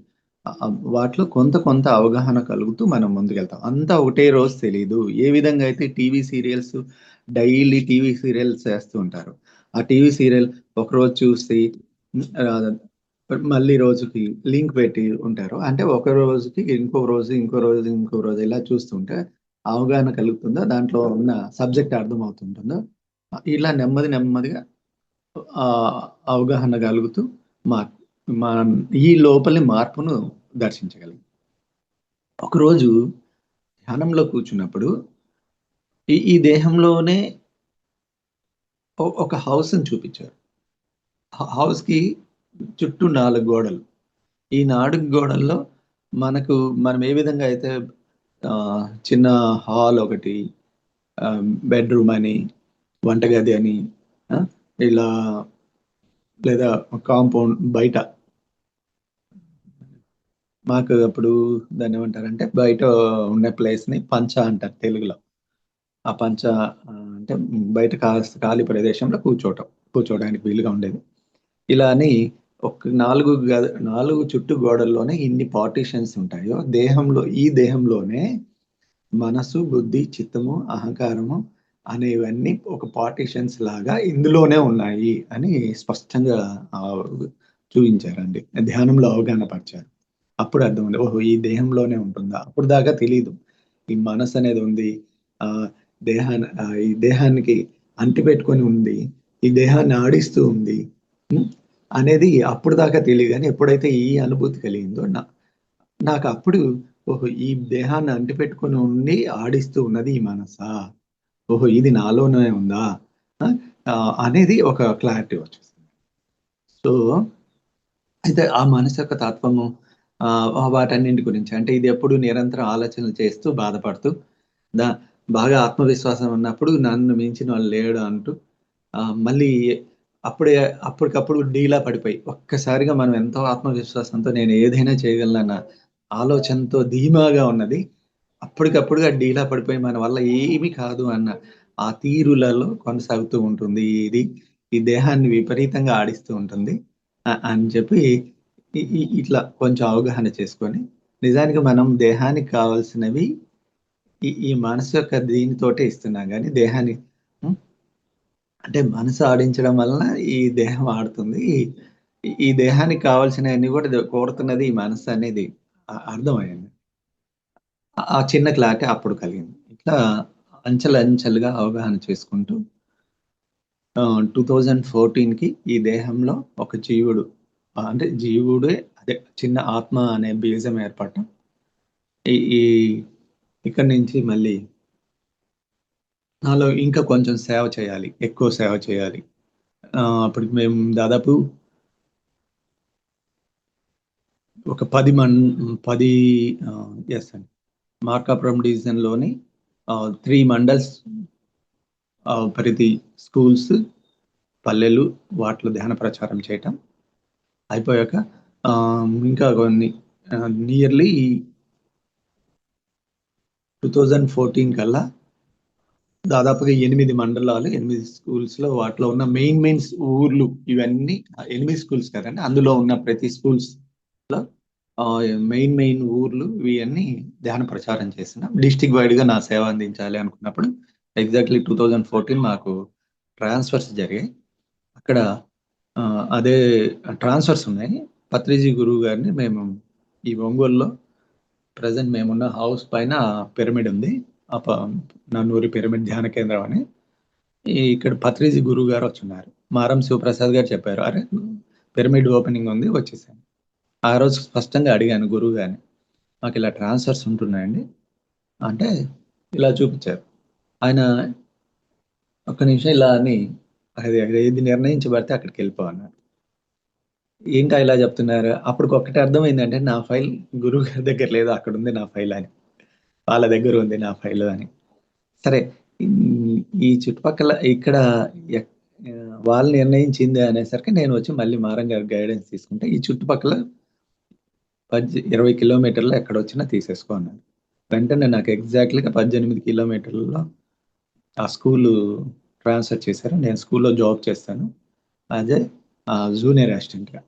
వాటిలో కొంత కొంత అవగాహన కలుగుతూ మనం ముందుకెళ్తాం. అంతా ఒకటే రోజు తెలీదు. ఏ విధంగా అయితే TV serials daily TV serials ఏస్తూ ఉంటారు. ఆ టీవీ సీరియల్ ఒకరోజు చూసి ఆహ్, మళ్ళీ రోజుకి లింక్ పెట్టి ఉంటారు. అంటే ఒక రోజుకి ఇంకో రోజు, ఇంకో రోజు, ఇంకో రోజు ఇలా చూస్తుంటే అవగాహన కలుగుతుందో, దాంట్లో ఉన్న సబ్జెక్ట్ అర్థమవుతుంటుందో, ఇలా నెమ్మది నెమ్మదిగా అవగాహన కలుగుతూ మార్ మా ఈ లోపలి మార్పును దర్శించగలిగాం. ఒకరోజు ధ్యానంలో కూర్చున్నప్పుడు ఈ దేహంలోనే ఒక హౌస్‌ని చూపించారు. హౌస్‌కి చుట్టూ 4 గోడలు. ఈ 4 గోడల్లో మనం ఏ విధంగా అయితే చిన్న హాల్ ఒకటి, బెడ్‌రూమ్ అని, వంటగది అని, ఆ! ఇలా లేదా కాంపౌండ్ బయట మాకు అప్పుడు దాన్నేమంటారంటే బయట ఉన్న ప్లేస్‌ని పంచ అంటారు తెలుగులో. ఆ పంచ అంటే బయట కాస్త ఖాళీ ప్రదేశంలో కూర్చోవడానికి వీలుగా ఉండేది. ఇలా అని ఒక 4 చుట్టూ గోడల్లోనే ఇన్ని పార్టిషన్స్ ఉంటాయో, ఈ దేహంలోనే మనసు, బుద్ధి, చిత్తము, అహంకారము అనేవన్నీ ఒక పార్టిషన్స్ లాగా ఇందులోనే ఉన్నాయి అని స్పష్టంగా ఆహ్, చూయించారండి. ధ్యానంలో అవగాహన పరిచారు. అప్పుడు అర్థమైంది. ఓహో! ఈ దేహంలోనే ఉంటుందా? అప్పటిదాకా తెలీదు. ఈ మనసనేది ఉంది. ఆహ్, ఈ దేహానికి అంటిపెట్టుకొని ఉంది. ఈ దేహాన్ని ఆడిస్తూ ఉంది. హ్మ్. అనేది అప్పటిదాకా తెలీదు గానీ, ఎప్పుడైతే ఈ అనుభూతి కలిగిందో నాకప్పుడు ఓహో! ఈ దేహాన్ని అంటిపెట్టుకొని ఉండి ఆడిస్తూ ఉన్నది ఈ మనసా? ఓహో! ఇది నాలోనే ఉందా? ఆ! అనేది ఒక క్లారిటీ వచ్చేసింది. సో, అయితే ఆ మనసు యొక్క తత్వము వాటన్నింటి గురించి అంటే ఇది ఎప్పుడు నిరంతరం ఆలోచనలు చేస్తూ బాధపడుతూ ద బాగా ఆత్మవిశ్వాసం ఉన్నప్పుడు నన్ను మించినోడు లేడు అంటూ మళ్ళీ అప్పుడే అప్పటికప్పుడు డీలా పడిపోయి ఒక్కసారిగా మనం ఎంతో ఆత్మవిశ్వాసంతో నేను ఏదైనా చేయగలనన్న ఆలోచనతో ధీమాగా ఉన్నది. అప్పటికప్పుడుగా డీలా పడిపోయి మన వల్ల ఏమి కాదు అన్న ఆ తీరులలో కొనసాగుతూ ఉంటుంది. ఈ దేహాన్ని విపరీతంగా ఆడిస్తూ ఉంటుంది. అని చెప్పి ఇట్లా కొంచెం అవగాహన చేసుకొని, నిజానికి మనం దేహానికి కావాల్సినవి ఈ మనసు యొక్క దీనితోటే ఇస్తున్నాం గానీ దేహాన్ని హ్మ్. అంటే మనసు ఆడించడం వలన ఈ దేహం ఆడుతుంది. ఈ దేహానికి కావాల్సినయన్నీ గూడా కోరుతున్నది ఈ మనసు అనేది అర్థమయింది. ఆ చిన్న క్లారిటీ అప్పుడు కలిగింది. ఇట్లా అంచెలంచెలుగా అవగాహన చేసుకుంటూ 2014కి ఈ దేహంలో ఒక జీవుడు అంటే జీవుడే అదే చిన్న ఆత్మ అనే బీజం ఏర్పడటం. ఈ ఈ ఇక్కడి నుంచి మళ్ళీ నాలో ఇంకా కొంచెం సేవ చేయాలి. ఎక్కువ సేవ చేయాలి. అప్పటికి మేము దాదాపు ఒక 10 యెస్ అండి. మార్కాపురం డివిజన్‌లోని 3 మండల్స్, ప్రతి స్కూల్స్, పల్లెలు వాటిలో ధ్యాన ప్రచారం చేయటం. అయిపోయాక ఇంకా కొన్ని నియర్లీ 2014 కల్లా దాదాపుగా 8 మండలాలు, 8 స్కూల్స్‌లో వాటిలో ఉన్న మెయిన్ ఊర్లు ఇవన్నీ 8 స్కూల్స్ కదండీ! అందులో ఉన్న ప్రతి స్కూల్స్‌లో మెయిన్ ఊర్లు ఇవన్నీ ధ్యాన ప్రచారం చేసిన. డిస్ట్రిక్ట్ వైడ్‌గా నా సేవ అందించాలి అనుకున్నప్పుడు ఎగ్జాక్ట్‌లీ 2014 మాకు ట్రాన్స్‌ఫర్స్ జరిగాయి. అక్కడ అదే ట్రాన్స్‌ఫర్స్ ఉన్నాయి. పత్రిజీ గురువు గారిని మేము ఈ ఒంగోలులో ప్రెజెంట్ మేమున్న హౌస్ పైన పిరమిడ్ ఉంది. ఆ ప నన్నూరి పిరమిడ్ ధ్యాన కేంద్రం అని. ఇక్కడ పత్రిజీ గురువు గారు వచ్చున్నారు. మారం శివప్రసాద్ గారు చెప్పారు. "అరే! పిరమిడ్ ఓపెనింగ్ ఉంది వచ్చేసేయండి." ఆ రోజు స్పష్టంగా అడిగాను గురువు గారిని. "మాకిలా ట్రాన్స్‌ఫర్స్ ఉంటున్నాయండి." అంటే ఇలా చూపిచ్చారు. ఆయన ఒక్క నిమిషం ఇలా అని అది ఏది నిర్ణయించబడితే అక్కడికెళ్ళిపో అన్నారు. ఏంటా ఇలా చెప్తున్నారు? అప్పటికొక్కటే అర్థమైందంటే నా ఫైల్ గురువు గారి దగ్గర లేదు. అక్కడుంది నా ఫైల్ అని. వాళ్ళ దగ్గర ఉంది నా ఫైలు అని. సరే. ఈ చుట్టుపక్కల ఇక్కడ ఎక్ వాళ్ళు నిర్ణయించింది అనేసరికి నేను వచ్చి మళ్ళీ మారం గారి గైడెన్స్ తీసుకుంటే, ఈ చుట్టుపక్కల 20 కిలోమీటర్లు ఎక్కడొచ్చినా తీసేసుకో అన్నారు. వెంటనే నాకు ఎగ్జాక్ట్‌లీగా 18 కిలోమీటర్లలో ఆ స్కూలు ట్రాన్స్‌ఫర్ చేశారు. నేను స్కూల్‌లో జాబ్ చేస్తాను. యాస్ జూనియర్ అసిస్టెంట్‌గా.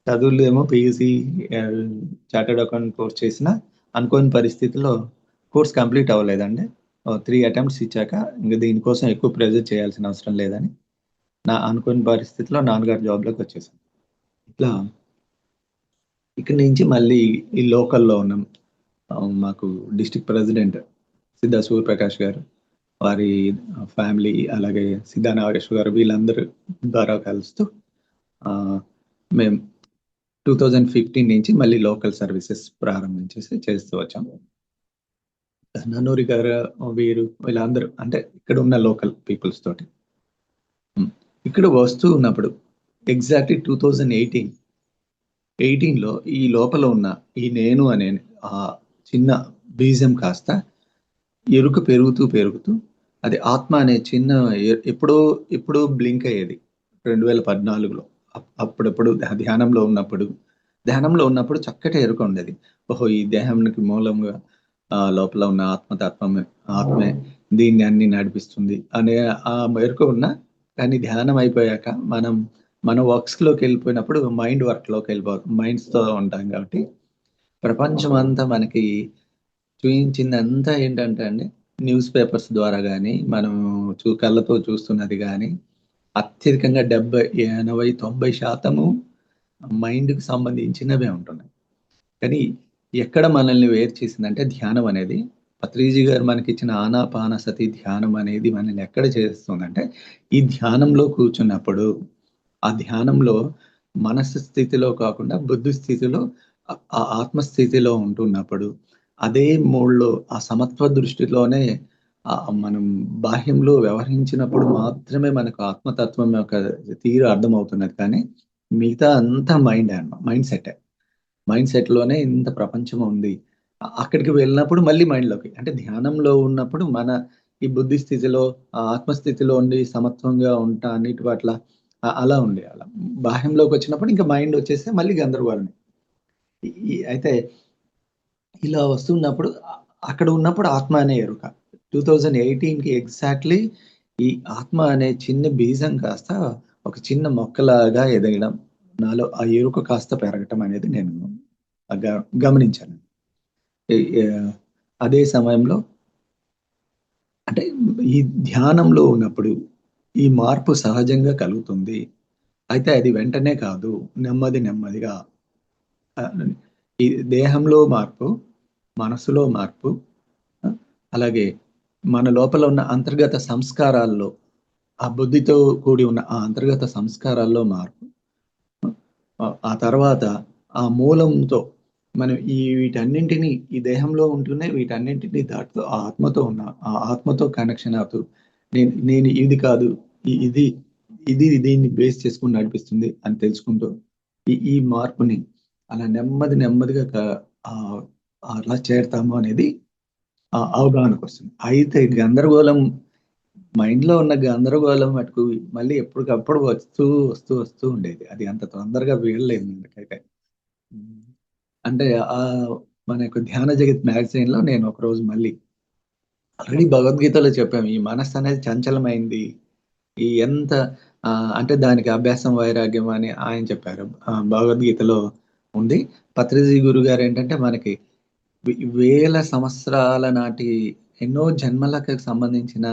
చదువులేమో పీయూసీ ఆహ్, చార్టర్డ్ అకౌంట్ కోర్స్ చేసినా, అనుకోని పరిస్థితిలో కోర్స్ కంప్లీట్ అవ్వలేదండి. 3 అటెంప్ట్స్ ఇచ్చాక ఇంక దీనికోసం ఎక్కువ ప్రెజర్ చేయాల్సిన అవసరం లేదని, నా అనుకోని పరిస్థితిలో నాన్నగారు జాబ్‌లోకొచ్చేసాను. ఇట్లా ఇక్కడి నుంచి మళ్ళీ ఈ లోకల్‌లో ఉన్నాం. మాకు డిస్ట్రిక్ట్ ప్రెసిడెంట్ సిద్ధా సూర్యప్రకాష్ గారు, వారి ఫ్యామిలీ అలాగే సిద్ధా నాగేశ్వర గారు వీళ్ళందరూ ద్వారా కలుస్తూ ఆహ్, మేము 2015 నుంచి మళ్ళీ లోకల్ సర్వీసెస్ ప్రారంభించేసి చేస్తూ వచ్చాం. నన్నూరి గారు, వీరు వీళ్ళందరూ అంటే ఇక్కడున్న లోకల్ పీపుల్స్ తోటి. హ్మ్. ఇక్కడ వస్తూ ఉన్నప్పుడు ఎగ్జాక్ట్‌లీ 2018లో ఈ లోపల ఉన్న ఈ నేను అనే చిన్న బీజం కాస్త ఎరుక పెరుగుతూ అది ఆత్మ అనే చిన్న ఎప్పుడో ఎప్పుడో బ్లింక్ అయ్యేది. 2014లో అప్పుడప్పుడు ధ్యానంలో ఉన్నప్పుడు చక్కటి ఎరుక ఉండేది. ఓహో! ఈ దేహానికి మూలంగా లోపల ఉన్న ఆత్మే దీన్ని అన్ని నడిపిస్తుంది అనే ఆ మెరుక ఉన్నా, కానీ ధ్యానం అయిపోయాక మన వర్క్స్‌లోకెళ్ళిపోయినప్పుడు మైండ్స్‌తో ఉంటాం కాబట్టి ప్రపంచమంతా మనకి చూయించిందంతా ఏంటంటే అండి, న్యూస్ పేపర్స్ ద్వారా గాని, మనం కళ్ళతో చూస్తున్నది గాని, అత్యధికంగా 70, 80, 90% మైండ్‌కి సంబంధించినవే ఉంటున్నాయి. కానీ ఎక్కడ మనల్ని వేరు చేసిందంటే ధ్యానం అనేది, పత్రిజీ గారు మనకిచ్చిన ఆనాపానసతి ధ్యానం అనేది మనల్ని ఎక్కడ చేస్తుందంటే, ఈ ధ్యానంలో కూర్చున్నప్పుడు, ఆ ధ్యానంలో మనసు స్థితిలో కాకుండా బుద్ధి స్థితిలో ఆ ఆత్మ స్థితిలో ఉంటున్నప్పుడు, అదే మోడ్‌లో ఆ సమత్వ దృష్టిలోనే మనం బాహ్యంలో వ్యవహరించినప్పుడు మాత్రమే మనకు ఆత్మతత్వం యొక్క తీరు అర్థమవుతున్నది కానీ, మిగతా అంతా మైండ్ సెట్టే. మైండ్ సెట్‌లోనే ఇంత ప్రపంచం ఉంది. అక్కడికి వెళ్ళినప్పుడు మళ్ళీ మైండ్‌లోకి. అంటే ధ్యానంలో ఉన్నప్పుడు మన ఈ బుద్ధి స్థితిలో, ఆత్మస్థితిలో ఉండి సమత్వంగా ఉంటా అన్నిటి పట్ల అలా ఉండేయాల. బాహ్యంలోకొచ్చినప్పుడు ఇంకా మైండ్ వచ్చేసి మళ్ళీ గందరగోళమే. అయితే ఇలా వస్తున్నప్పుడు అక్కడ ఉన్నప్పుడు ఆత్మ అనే ఎరుక. 2018కి ఎగ్జాక్ట్‌లీ ఈ ఆత్మ అనే చిన్న బీజం కాస్త ఒక చిన్న మొక్కలాగా ఎదగడం. నాలో ఆ ఎరుక కాస్త పెరగటం అనేది నేను గ గమనించాను. ఎ ఆహ్, అదే సమయంలో అంటే ఈ ధ్యానంలో ఉన్నప్పుడు ఈ మార్పు సహజంగా కలుగుతుంది. అయితే అది వెంటనే కాదు. నెమ్మదిగా ఆహ్, ఈ దేహంలో మార్పు, మనసులో మార్పు, ఆ! అలాగే మన లోపల ఉన్న అంతర్గత సంస్కారాల్లో, ఆ బుద్ధితో కూడి ఉన్న ఆ అంతర్గత సంస్కారాల్లో మార్పు. ఆ తర్వాత ఆ మూలంతో మనం వీటన్నింటిని ఈ దేహంలో ఉంటూనే వీటన్నింటిని దాటుతూ ఆ ఆత్మతో ఆ ఆత్మతో కనెక్షన్ అవుతూ నేను ఇది కాదు. ఇది దీన్ని బేస్ చేసుకొని నడిపిస్తుంది అని తెలుసుకుంటూ ఈ మార్పుని అలా నెమ్మదిగా ఆహ్, అలా చేరతాము అనేది అవగాహనకొస్తుంది. అయితే గందరగోళం మైండ్‌లో ఉన్న గందరగోళం మటుకు మళ్ళీ ఎప్పటికప్పుడు వస్తూ ఉండేది. అది అంత తొందరగా వీడలేదు నాకైతే. హ్మ్. అంటే మన యొక్క 'ధ్యాన జగత్' మ్యాగజైన్‌లో నేను ఒకరోజు మళ్ళీ ఆల్రెడీ భగవద్గీతలో చెప్పాము. ఈ మనస్సనేది చంచలమైంది. ఈ ఎంత అంటే దానికి అభ్యాసం, వైరాగ్యం అని ఆయన చెప్పారు. భగవద్గీతలో ఉంది. పత్రిజీ గురుగారేంటంటే మనకి వేల సంవత్సరాల నాటి ఎన్నో జన్మలకు సంబంధించిన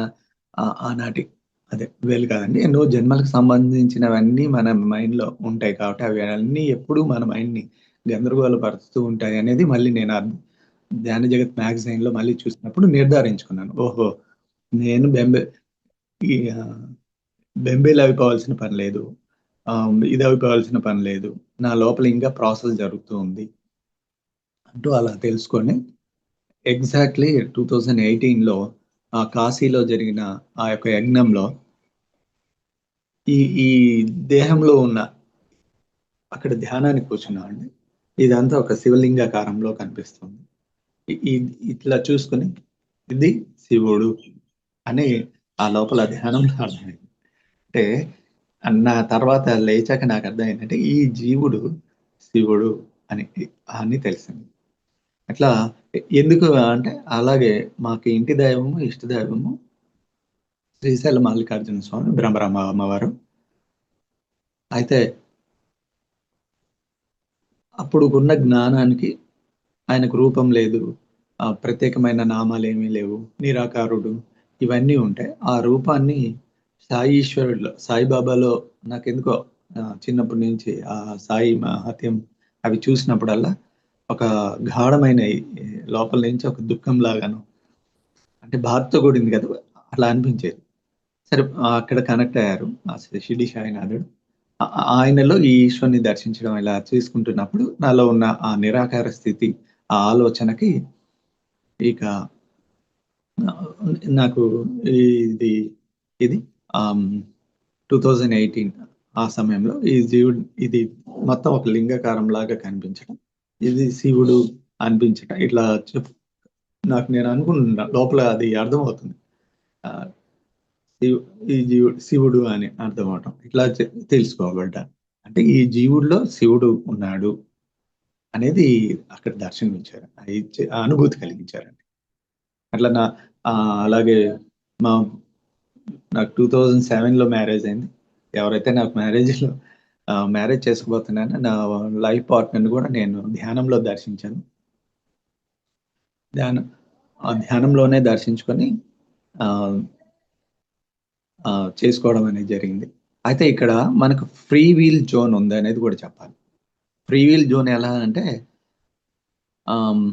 ఆనాటి అదే వేలు కాదండి. ఎన్నో జన్మలకు సంబంధించినవన్నీ మన మైండ్‌లో ఉంటాయి కాబట్టి అవన్నీ ఎప్పుడూ మన మైండ్‌ని గందరగోళపరుస్తూ ఉంటాయనేది మళ్ళీ నేను 'ధ్యాన జగత్' మ్యాగజైన్‌లో మళ్ళీ చూసినప్పుడు నిర్ధారించుకున్నాను. ఓహో! నేను ఈ బెంబేలెత్తిపోవాల్సిన పని లేదు. ఇదయిపోవాల్సిన పని లేదు. నా లోపల ఇంకా ప్రాసెస్ జరుగుతూ ఉంది. అంటూ అలా తెలుసుకొని ఎగ్జాక్ట్‌లీ 2018లో కాశీలో జరిగిన ఆ యొక్క యజ్ఞంలో ఈ ఈ దేహంలో ఉన్న అక్కడ ధ్యానానికి కూర్చున్నామండి. ఇదంతా ఒక శివలింగాకారంలో కనిపిస్తుంది. ఇ ఇ ఇట్లా చూసుకొని ఇది శివుడు అని ఆ లోపల ధ్యానంలో అర్థమైంది. అంటే నా తర్వాత లేచాక నాకర్థమైందంటే ఈ జీవుడు శివుడు అని అని తెలిసింది. అట్లా ఎందుకు అంటే అలాగే మాకు ఇంటి దైవము, ఇష్ట దైవము శ్రీశైల మల్లికార్జున స్వామి, భ్రమరాంబ అమ్మవారు. అయితే అప్పుడున్న జ్ఞానానికి ఆయనకు రూపం లేదు. ప్రత్యేకమైన నామాలేమీ లేవు. నిరాకారుడు ఇవన్నీ ఉంటాయి. ఆ రూపాన్ని సాయి ఈశ్వరుడులో, సాయిబాబాలో నాకెందుకో చిన్నప్పటి నుంచి సాయి మహత్యం అవి చూసినప్పుడల్లా ఒక గాఢమైన లోపల నుంచి ఒక దుఃఖం లాగాను అంటే బాధతో కూడింది కదా! అట్లా అనిపించేది. సరే అక్కడ కనెక్ట్ అయ్యారు. షిరిడి సాయినాథుడు. ఆయనలో ఈ ఈశ్వరుని దర్శించడం ఇలా చేసుకుంటున్నప్పుడు నాలో ఉన్న ఆ నిరాకార స్థితి, ఆ ఆలోచనకి ఇక ఆహ్, నాకు ఇది ఇది ఆహ్, 2018 ఆ సమయంలో ఈ జీవుడు ఇది మొత్తం ఒక లింగాకారంలాగా కనిపించడం. ఇది శివుడు అనిపించటం. ఇట్లా నాకు నేను అనుకుంటున్నా లోపల అది అర్థమవుతుంది. ఆహ్, శివ్ ఈ శివుడు అని అర్థమవటం. ఇట్లా తెలుసుకోబడ్డా. అంటే ఈ జీవుడిలో శివుడు ఉన్నాడు అనేది అక్కడ దర్శనమిచ్చారు. ఆ అనుభూతి కలిగించారండి. అట్లా అలాగే మా నాకు 2007లో మ్యారేజయింది. ఎవరైతే నాకు మ్యారేజ్ చేసుకోబోతున్నానో నా లైఫ్ పార్ట్‌నర్‌ని గూడా నేను ధ్యానంలో దర్శించాను. ధ్యానం ధ్యానంలోనే దర్శించుకొని ఆహ్, చేసుకోవడం అనేది జరిగింది. అయితే ఇక్కడ మనకు ఫ్రీ వీల్ జోన్ ఉందనేది గూడా చెప్పాలి. ఫ్రీ వీల్ జోన్ ఎలా అంటే ఆహ్,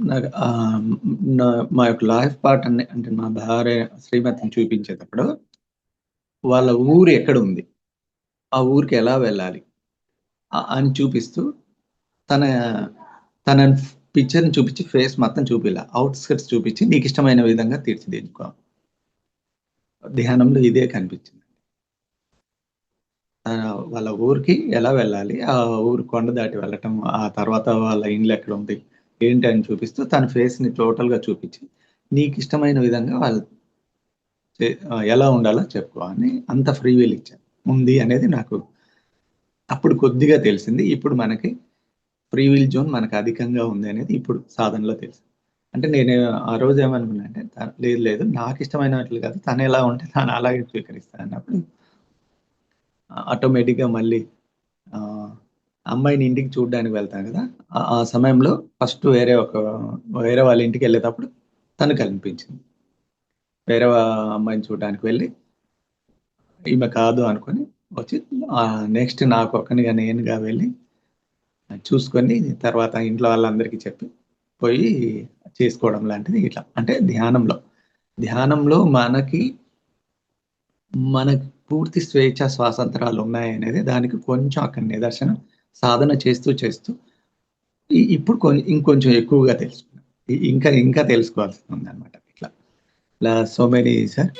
నాకు నా మా యొక్క లైఫ్ పార్ట్‌నర్‌ని అంటే మా భార్య శ్రీమతిని చూపించేటప్పుడు వాళ్ళ ఊరు ఎక్కడుంది? ఆ ఊరికి ఎలా వెళ్ళాలి? అని చూపిస్తూ తన తన పిక్చర్‌ని చూపించి ఫేస్ మొత్తం చూపియలా. ఔట్‌స్కర్ట్స్ చూపించి నీకిష్టమైన విధంగా తీర్చిదిద్దుకో. ధ్యానంలో ఇదే కనిపించింది. వాళ్ళ ఊరికి ఎలా వెళ్ళాలి? ఆ ఊరు కొండ దాటి వెళ్ళటం, ఆ తర్వాత వాళ్ళ ఇల్లు ఎక్కడుంది? ఏంటి అని చూపిస్తూ తన ఫేస్‌ని టోటల్‌గా చూపించి, నీకిష్టమైన విధంగా ఎలా ఉండాలో చెప్పుకో అని అంత ఫ్రీ విల్ ఇచ్చారు. ఉంది అనేది నాకు అప్పుడు కొద్దిగా తెలిసింది. ఇప్పుడు మనకి ఫ్రీ విల్ జోన్ మనకు అధికంగా ఉంది అనేది ఇప్పుడు సాధనలో తెలిసింది. అంటే నేను ఆ రోజు ఏమనుకున్నానంటే లేదు లేదు నాకిష్టమైనట్లు కాదు తనెలా ఉంటే తను అలాగే స్వీకరిస్తా అన్నప్పుడు ఆటోమేటిక్‌గా మళ్ళీ ఆహ్, అమ్మాయిని ఇంటికి చూడ్డానికి వెళ్తాం గదా! ఆ ఆ సమయంలో ఫస్ట్ వేరే వాళ్ళ ఇంటికెళ్ళేటప్పుడు తను కనిపించింది. వేరే అమ్మాయిని చూడ్డానికి వెళ్ళి ఈమె కాదు అనుకోని వచ్చి నెక్స్ట్ నాకొక్కనిగా నేనుగా వెళ్ళి చూసుకొని తర్వాత ఇంట్లో వాళ్ళందరికీ చెప్పి పోయి చేసుకోవడం లాంటిది ఇట్లా. అంటే ధ్యానంలో. ధ్యానంలో మనకి పూర్తి స్వేచ్ఛ, స్వాతంత్రాలున్నాయనేది దానికి కొంచెం అక్కడ నిదర్శనం. సాధన చేస్తూ ఇప్పుడు ఇంకొంచెం ఎక్కువగా తెలుసుకున్నా. ఇంకా ఇంకా తెలుసుకోవాల్సిందుందనమాట. ఇట్లా. ఇలా సో మెనీ సార్.